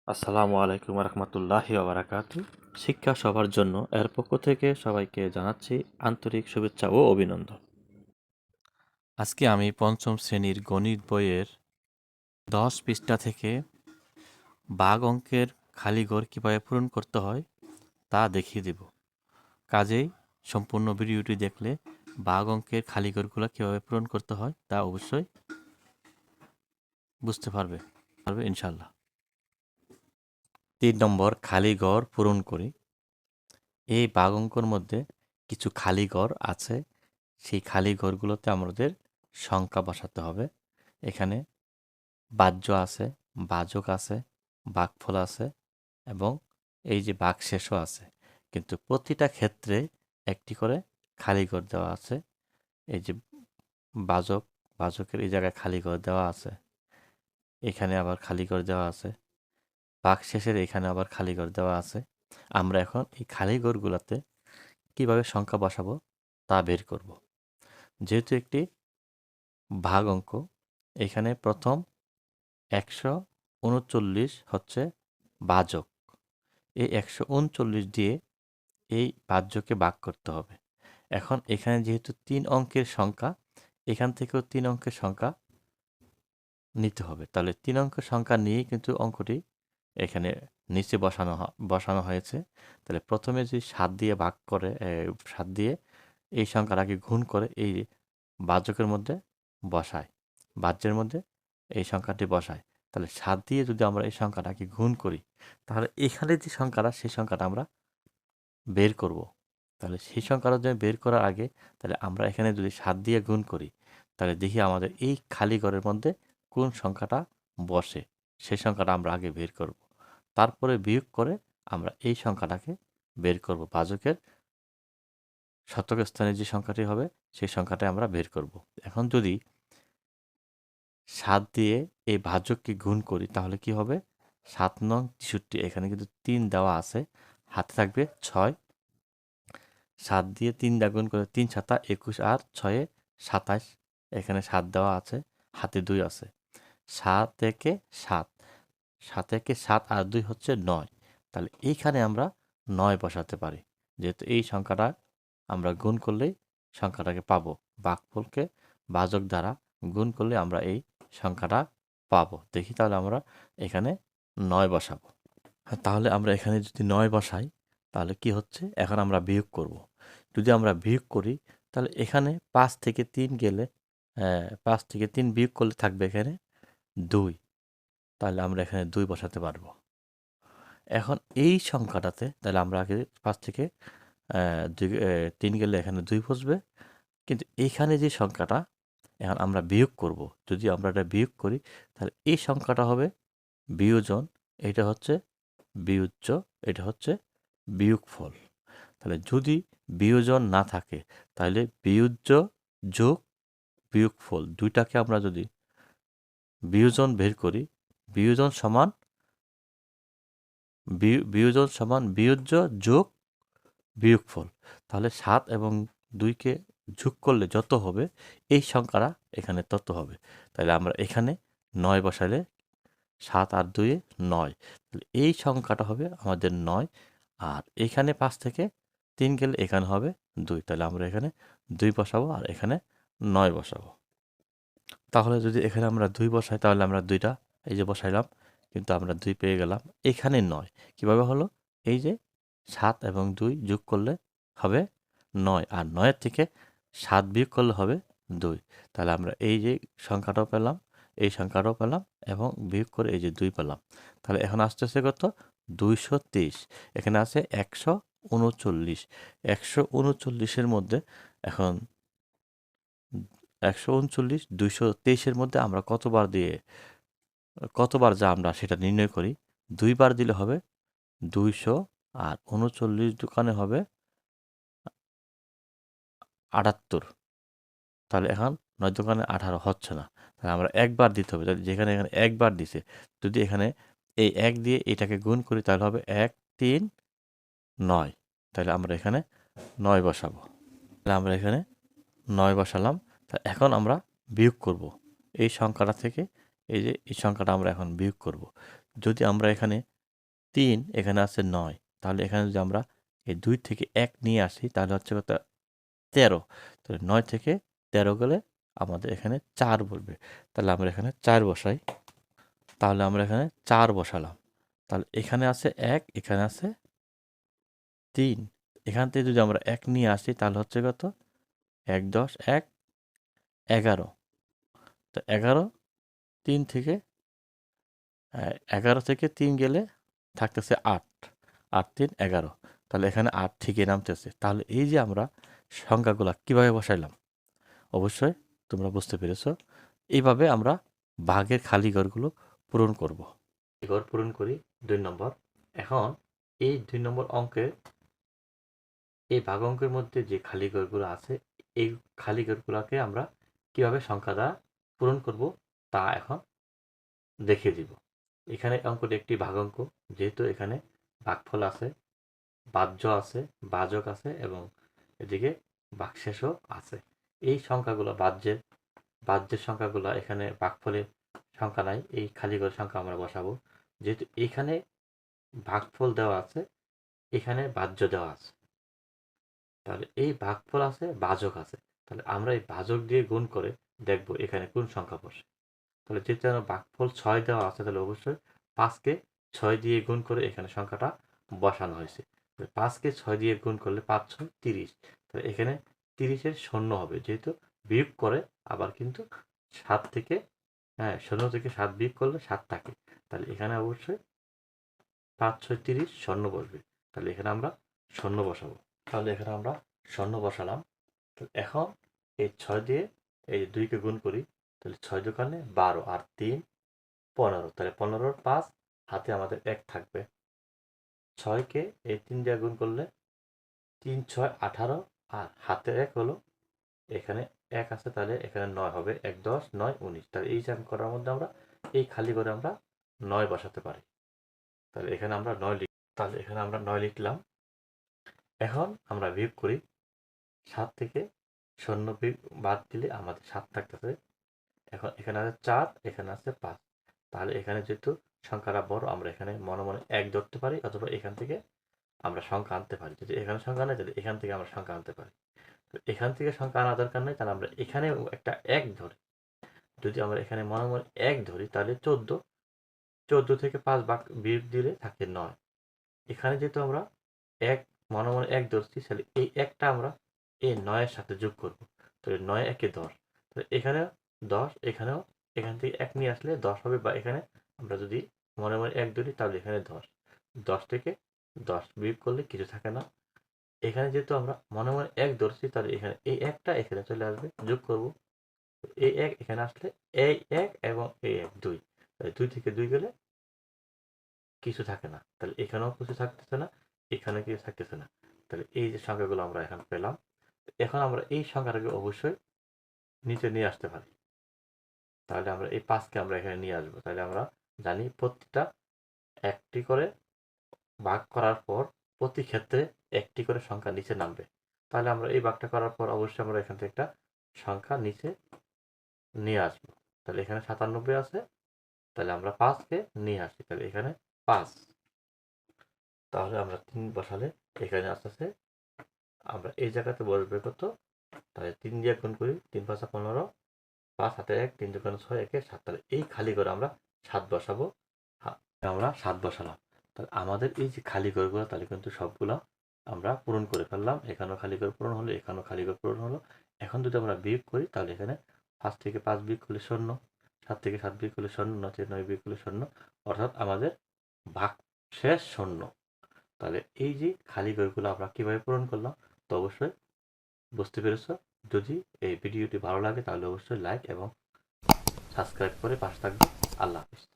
আসসালামু আলাইকুম রহমতুল্লাহি ওবারাকাতু। শিক্ষা সবার জন্য এর পক্ষ থেকে সবাইকে জানাচ্ছি আন্তরিক শুভেচ্ছা ও অভিনন্দন। আজকে আমি পঞ্চম শ্রেণীর গণিত বইয়ের 10 পৃষ্ঠা থেকে ভাগ অঙ্কের খালি ঘর কীভাবে পূরণ করতে হয় তা দেখিয়ে দেব। কাজেই সম্পূর্ণ ভিডিওটি দেখলে ভাগ অঙ্কের খালি ঘরগুলো কীভাবে পূরণ করতে হয় তা অবশ্যই বুঝতে পারবে ইনশাল্লাহ। 3 নম্বর খালি ঘর পূরণ করি। এই ভাগ অঙ্কর মধ্যে কিছু খালি ঘর আছে, সেই খালি ঘরগুলোতে আমাদের সংখ্যা বসাতে হবে। এখানে বাহ্য আছে, ভাজক আছে, ভাগফল আছে এবং এই যে ভাগশেষও আছে। কিন্তু প্রতিটা ক্ষেত্রে একটি করে খালি ঘর দেওয়া আছে। এই যে ভাজকের এই জায়গায় খালি ঘর দেওয়া আছে, এখানে আবার খালি ঘর দেওয়া আছে, ভাগশেষের এখানে আবার খালি ঘর দেওয়া আছে। আমরা এখন এই খালি ঘরগুলোতে কিভাবে সংখ্যা বসাবো তা বের করব। যেহেতু একটি ভাগ অঙ্ক, এখানে প্রথম 139 হচ্ছে ভাজক। এই 139 দিয়ে এই ভাজ্যকে ভাগ করতে হবে। এখন এখানে যেহেতু 3 অঙ্কের সংখ্যা, এখান থেকেও 3 অঙ্কের সংখ্যা নিতে হবে। তাহলে 3 অঙ্কের সংখ্যা নিয়েই কিন্তু অঙ্কটি এখানে নিচে বসানো হয়েছে। তাহলে প্রথমে যদি 7 দিয়ে ভাগ করে 7 দিয়ে এই সংখ্যাটাকে গুণ করে এই ভাজকের মধ্যে বসায়, ভাজ্যের মধ্যে এই সংখ্যাটি বসায়। তাহলে 7 দিয়ে যদি আমরা এই সংখ্যাটাকে গুণ করি, তাহলে এখানে যে সংখ্যাটা সেই সংখ্যাটা আমরা বের করব। তাহলে সেই সংখ্যাটা যদি বের করার আগে তাহলে আমরা এখানে যদি 7 দিয়ে গুণ করি, তাহলে দেখি আমাদের এই খালি ঘরের মধ্যে কোন সংখ্যাটা বসে, সেই সংখ্যাটা আমরা আগে বের করব। তারপরে বিয়োগ করে আমরা এই সংখ্যাটাকে বের করব। ভাজকের শতক স্থানে যে সংখ্যাটি হবে সেই সংখ্যাটা আমরা বের করব। এখন যদি 7 দিয়ে এই ভাজককে গুণ করি তাহলে কি হবে? 7 নং 63, এখানে কিন্তু 3 দেওয়া আছে, হাতে থাকবে 6। 7 দিয়ে 3 দিয়ে গুণ করে 3 7 21 আর 6 27, এখানে 7 দেওয়া আছে, হাতে 2 আছে। 7 একে 7, 7 একে 7 আর 2 হচ্ছে 9। তাহলে এইখানে আমরা 9 বসাতে পারি। যেহেতু এই সংখ্যাটা আমরা গুণ করলেই সংখ্যাটাকে পাবো। ভাগফলকে ভাজক দ্বারা গুণ করলে আমরা এই সংখ্যাটা পাবো। দেখি তাহলে আমরা এখানে 9 বসাবো। তাহলে আমরা এখানে যদি 9 বসাই তাহলে কি হচ্ছে? এখন আমরা বিয়োগ করব। যদি আমরা বিয়োগ করি তাহলে এখানে 5 থেকে 3 গেলে 5 থেকে 3 বিয়োগ করলে থাকবে এখানে 2। তাহলে আমরা এখানে 2 বসাতে পারবো। এখন এই সংখ্যাটাতে তাহলে আমরা আগে 5 থেকে 3 গেলে এখানে 2 বসবে। কিন্তু এইখানে যে সংখ্যাটা এখন আমরা বিয়োগ করব, যদি আমরা এটা বিয়োগ করি তাহলে এই সংখ্যাটা হবে বিয়োজন, এটা হচ্ছে বিয়োজ্য, এটা হচ্ছে বিয়োগফল। তাহলে যদি বিয়োজন না থাকে তাহলে বিয়োজ্য যোগ বিয়োগফল দুইটাকে আমরা যদি বিয়োজন বের করি, বিয়োজন সমান বিয়োজ্য যোগ বিয়োগফল। তাহলে 7 এবং 2কে যোগ করলে যত হবে এই সংখ্যাটা এখানে তত হবে। তাহলে আমরা এখানে 9 বসালে 7 আর 2 এ 9, তাহলে এই সংখ্যাটা হবে আমাদের 9। আর এখানে 5 থেকে 3 গেলে এখানে হবে 2, তাহলে আমরা এখানে 2 বসাবো আর এখানে 9 বসাবো। তাহলে যদি এখানে আমরা 2 বসাই তাহলে আমরা 2টা এই যে বসাইলাম, কিন্তু আমরা 2 পেয়ে গেলাম। এখানে 9 কিভাবে হলো? এই যে 7 এবং 2 যোগ করলে হবে 9, আর 9 এর থেকে 7 বিয়োগ করলে হবে 2। তাহলে আমরা এই যে সংখ্যাটাও পেলাম, এই সংখ্যাটাও পেলাম এবং বিয়োগ করে এই যে 2 পেলাম। তাহলে এখন আসতেছে কত? 223। এখানে আছে 139। 139 মধ্যে এখন 139 223 মধ্যে আমরা কতবার যা আমরা সেটা নির্ণয় করি। 2 বার দিলে হবে 200, আর 39 দোকানে হবে 78। তাহলে এখন 9 দোকানে 18 হচ্ছে না, তাহলে আমরা একবার দিতে হবে। তাহলে যেখানে এখানে একবার দিছে, যদি এখানে এই 1 দিয়ে এটাকে গুণ করি তাহলে হবে 1 3 9। তাহলে আমরা এখানে 9 বসাবো। তাহলে আমরা এখানে 9 বসালাম। তা এখন আমরা বিয়োগ করব এই সংখ্যাটা থেকে, এই যে এই সংখ্যাটা আমরা এখন বিয়োগ করব। যদি আমরা এখানে 3 এখানে আছে 9 তাহলে এখানে যদি আমরা এই 2 থেকে 1 নিয়ে আসি তাহলে হচ্ছে কত 13 তাহলে 9 থেকে 13 গেলে আমাদের এখানে 4 বলবে তাহলে আমরা এখানে 4 বসাই তাহলে আমরা এখানে 4 বসালাম তাহলে এখানে আছে 1 এখানে আছে 3 এখান থেকে যদি আমরা 1 নিয়ে আসি তাহলে হচ্ছে কত 1 10 1 11 তো 11 3 থেকে 11 থেকে 3 গেলে থাকতেছে 8 8 3 11 তাহলে এখানে 8 ঠিকই নামতেছে তাহলে এই যে আমরা সংখ্যাগুলা কিভাবে বসাইলাম অবশ্যই তোমরা বুঝতে পেরেছো এইভাবে আমরা ভাগের খালি ঘরগুলো পূরণ করব ঘর পূরণ করি 2 নম্বর এখন এই 2 নম্বর অঙ্কের এই ভাগ অঙ্কের মধ্যে যে খালি ঘরগুলো আছে এই খালি ঘরগুলোকে আমরা কিভাবে সংখ্যা দ্বারা পূরণ করব তা এখন দেখিয়ে দিব এখানে অঙ্কটি একটি ভাগ অঙ্ক যেহেতু এখানে ভাগফল আছে বাহ্য আছে ভাজক আছে এবং এদিকে ভাগশেষও আছে এই সংখ্যাগুলো বাহ্যের সংখ্যাগুলো এখানে ভাগফলের সংখ্যা নাই এই খালি ঘর সংখ্যা আমরা বসাবো যেহেতু এখানে ভাগফল দেওয়া আছে এখানে বাহ্য দেওয়া আছে তাহলে এই ভাগফল আছে ভাজক আছে তাহলে আমরা এই ভাজক দিয়ে গুণ করে দেখব এখানে কোন সংখ্যা বসে তাহলে যেহেতু ভাগফল 6 দেওয়া আছে তাহলে অবশ্যই 5কে 6 দিয়ে গুণ করে এখানে সংখ্যাটা বসানো হয়েছে 5কে 6 দিয়ে গুণ করলে 5 6 30 তাহলে এখানে 30-এর শূন্য হবে যেহেতু বিয়োগ করে আবার কিন্তু 7 থেকে শূন্য থেকে 7 বিয়োগ করলে 7 থাকে তাহলে এখানে অবশ্যই 5 6 30 শূন্য বসবে তাহলে এখানে আমরা শূন্য বসাবো তাহলে এখানে আমরা শূন্য বসালাম এখন এই 6 দিয়ে এই 2কে গুণ করি তাহলে 6 দোকানে 12 আর 3 15 তাহলে 15 5 হাতে আমাদের 1 থাকবে 6কে এই 3 দিয়ে গুণ করলে 3 6 18 আর হাতে 1 হলো এখানে 1 আছে তাহলে এখানে 9 হবে 1 10 9 19 তাহলে এই হিসাব করার মধ্যে আমরা এই খালি করে আমরা 9 বসাতে পারি তাহলে এখানে আমরা 9 লিখলাম এখন আমরা বিয়োগ করি 7 থেকে 0 বাদ দিলে আমাদের 7 থাকতেছে এখন এখানে আছে 4 এখানে আছে 5 তাহলে এখানে যেহেতু সংখ্যাটা বড় আমরা এখানে মনে মনে 1 ধরতে পারি অথবা এখান থেকে আমরা সংখ্যা আনতে পারি যদি এখানে সংখ্যা নেই তাহলে এখান থেকে আমরা সংখ্যা আনতে পারি তো এখান থেকে সংখ্যা আনা দরকার নেই তাহলে আমরা এখানে একটা 1 ধরি যদি আমরা এখানে মনে মনে 1 ধরি তাহলে 14 থেকে 5 ভাগ বিয়োগ দিলে থাকে 9 এখানে যেহেতু আমরা 1 মনে মনে 1 ধরছি তাহলে এই 1টা আমরা এই 9 এর সাথে যোগ করব তাহলে 9 একে 10 তাহলে এখানে 10 এখানেও এখান থেকে 1 নিয়ে আসলে 10 হবে বা এখানে আমরা যদি মনে মনে 1 ধরি তাহলে এখানে 10 10 থেকে 10 বিয়োগ করলে কিছু থাকে না এখানে যেহেতু আমরা মনে মনে 1 ধরছি তাহলে এখানে এই 1টা এখানে চলে আসবে যোগ করব এই 1 এখানে আসলে এই 1 এবং এই 1 2 তাহলে 2 থেকে 2 গেলে কিছু থাকে না তাহলে এখানেও কিছু থাকতেছে না এখানে কিছু থাকতেছে না তাহলে এই যে সংখ্যাগুলো আমরা এখন পেলাম এখন আমরা এই সংখ্যাটাকে অবশ্যই নিচে নিয়ে আসতে পারি তাহলে আমরা এই 5কে আমরা এখানে নিয়ে আসবো তাহলে আমরা জানি প্রতিটা একটি করে ভাগ করার পর প্রতি ক্ষেত্রে একটি করে সংখ্যা নিচে নামবে তাহলে আমরা এই ভাগটা করার পর অবশ্যই আমরা এখান থেকে একটা সংখ্যা নিচে নিয়ে আসবো তাহলে এখানে 97 আছে তাহলে আমরা 5কে নিয়ে আসি তাহলে এখানে 5 তাহলে আমরা 3 বসালে এখানে আসতেছে আমরা এই জায়গাতে বসবে কত তাহলে 3 দিয়ে গুণ করি 3 5 15 5 হাতে 1 3 দোকানে 6 1 7 তাহলে এই খালি করে আমরা 7 বসাবো আমরা 7 বসালাম তাহলে আমাদের এই যে খালি ঘরগুলো তাহলে কিন্তু সবগুলো আমরা পূরণ করে ফেললাম এখানেও খালি ঘর পূরণ হলো এখানেও খালি ঘর পূরণ হলো এখন যদি আমরা বিয়োগ করি তাহলে এখানে 5 থেকে 5 বিয়োগ করলে 0 7 থেকে 7 বিয়োগ করলে 0 9 থেকে 9 বিয়োগ করলে 0 অর্থাৎ আমাদের ভাগ শেষ 0 তাহলে এই যে খালি ঘরগুলো আমরা কিভাবে পূরণ করলাম তো অবশ্যই বুঝতে পেরেছো যদি এই ভিডিওটি ভালো লাগে তাহলে অবশ্যই লাইক এবং সাবস্ক্রাইব করে পাশে থাকবে আল্লাহ হাফেজ